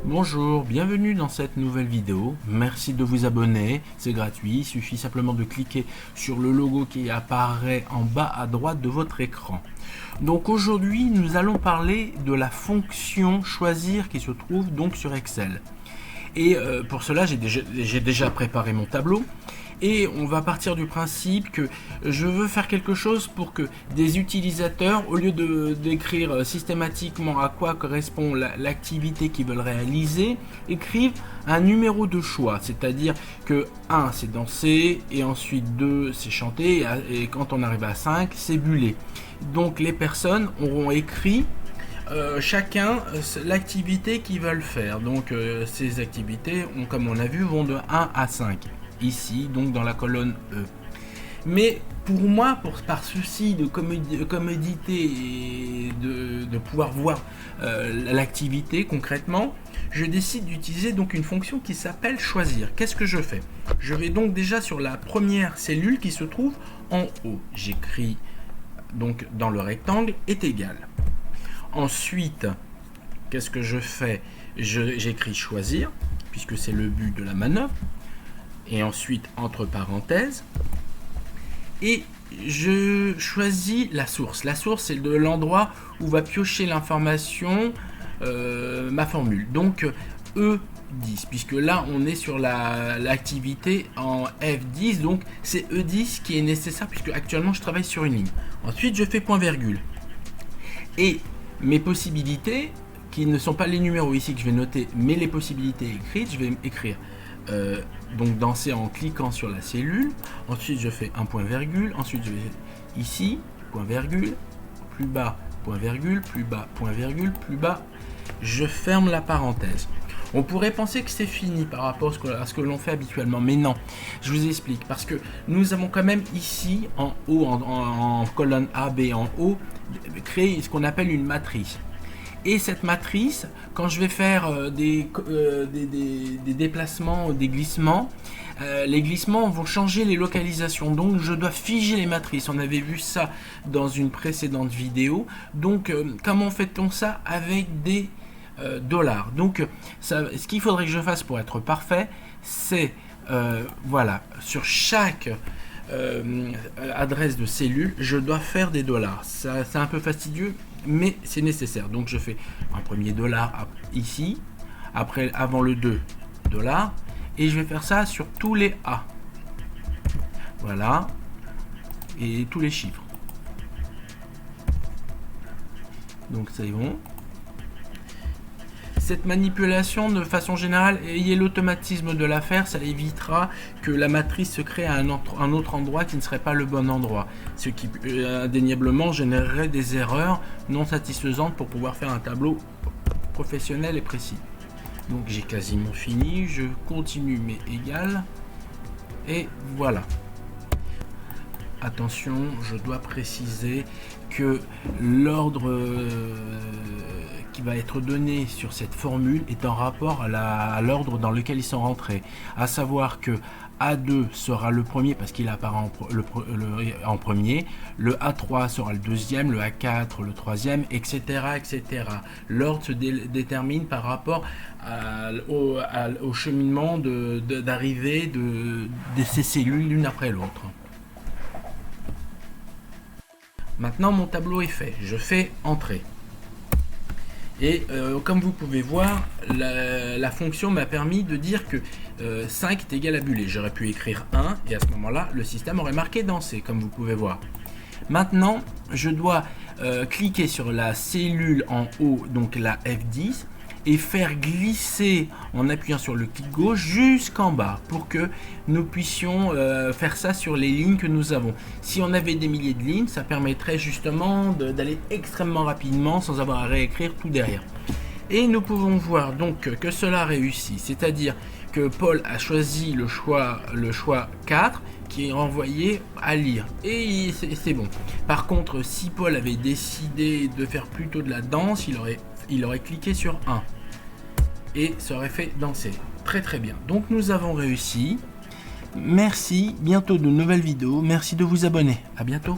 Bonjour, bienvenue dans cette nouvelle vidéo. Merci de vous abonner, c'est gratuit, il suffit simplement de cliquer sur le logo qui apparaît en bas à droite de votre écran. Donc aujourd'hui, nous allons parler de la fonction choisir qui se trouve donc sur Excel. Et pour cela, j'ai déjà préparé mon tableau. Et on va partir du principe que je veux faire quelque chose pour que des utilisateurs, au lieu d'écrire systématiquement à quoi correspond l'activité qu'ils veulent réaliser, écrivent un numéro de choix. C'est-à-dire que 1 c'est danser, et ensuite 2 c'est chanter, et quand on arrive à 5 c'est buller. Donc les personnes auront écrit chacun l'activité qu'ils veulent faire. Donc ces activités, comme on a vu, vont de 1 à 5. Ici, donc dans la colonne E. Mais pour moi, par souci de commodité et de pouvoir voir l'activité concrètement, je décide d'utiliser donc une fonction qui s'appelle choisir. Qu'est-ce que je fais? Je vais donc déjà sur la première cellule qui se trouve en haut. J'écris donc dans le rectangle est égal. Ensuite, qu'est-ce que je fais? J'écris choisir, puisque c'est le but de la manœuvre. Et ensuite entre parenthèses, et je choisis la source. La source, c'est de l'endroit où va piocher l'information ma formule. Donc E10, puisque là on est sur l'activité en F10, donc c'est E10 qui est nécessaire, puisque actuellement je travaille sur une ligne. Ensuite je fais point virgule. Et mes possibilités, qui ne sont pas les numéros ici que je vais noter, mais les possibilités écrites, je vais écrire donc danser en cliquant sur la cellule. Ensuite je fais un point virgule, ensuite je vais ici point virgule, plus bas point virgule, plus bas point virgule, plus bas, je ferme la parenthèse. On pourrait penser que c'est fini par rapport à ce que l'on fait habituellement, mais non, je vous explique, parce que nous avons quand même ici en haut, en colonne A, B en haut, créé ce qu'on appelle une matrice. Et cette matrice, quand je vais faire des déplacements, des glissements, les glissements vont changer les localisations. Donc je dois figer les matrices. On avait vu ça dans une précédente vidéo. Donc comment fait-on ça avec des dollars? Donc ce qu'il faudrait que je fasse pour être parfait, c'est voilà, sur chaque adresse de cellule, je dois faire des dollars. C'est un peu fastidieux, mais c'est nécessaire. Donc je fais un premier dollar ici, après avant le 2 dollars, et je vais faire ça sur tous les A. Voilà, et tous les chiffres. Donc c'est bon. Cette manipulation, de façon générale, ayez l'automatisme de la faire, ça évitera que la matrice se crée à un autre endroit qui ne serait pas le bon endroit, ce qui indéniablement générerait des erreurs non satisfaisantes pour pouvoir faire un tableau professionnel et précis. Donc j'ai quasiment fini, je continue mais égal, et voilà. Attention, je dois préciser que l'ordre qui va être donné sur cette formule est en rapport à l'ordre dans lequel ils sont rentrés. À savoir que A2 sera le premier parce qu'il apparaît en premier, le A3 sera le deuxième, le A4 le troisième, etc. etc. L'ordre se détermine par rapport au cheminement d'arrivée de ces cellules l'une après l'autre. Maintenant mon tableau est fait, je fais entrée. Et comme vous pouvez voir, la fonction m'a permis de dire que 5 est égal à buller. J'aurais pu écrire 1 et à ce moment-là, le système aurait marqué danser, comme vous pouvez voir. Maintenant, je dois cliquer sur la cellule en haut, donc la F10, et faire glisser en appuyant sur le clic gauche jusqu'en bas pour que nous puissions faire ça sur les lignes que nous avons. Si on avait des milliers de lignes, ça permettrait justement d'aller extrêmement rapidement sans avoir à réécrire tout derrière. Et nous pouvons voir donc que cela réussit, c'est-à-dire que Paul a choisi le choix 4 qui est renvoyé à lire, et c'est bon. Par contre, si Paul avait décidé de faire plutôt de la danse, il aurait cliqué sur 1 et ça aurait fait danser. Très très bien, donc nous avons réussi. Merci, bientôt de nouvelles vidéos, merci de vous abonner, à bientôt.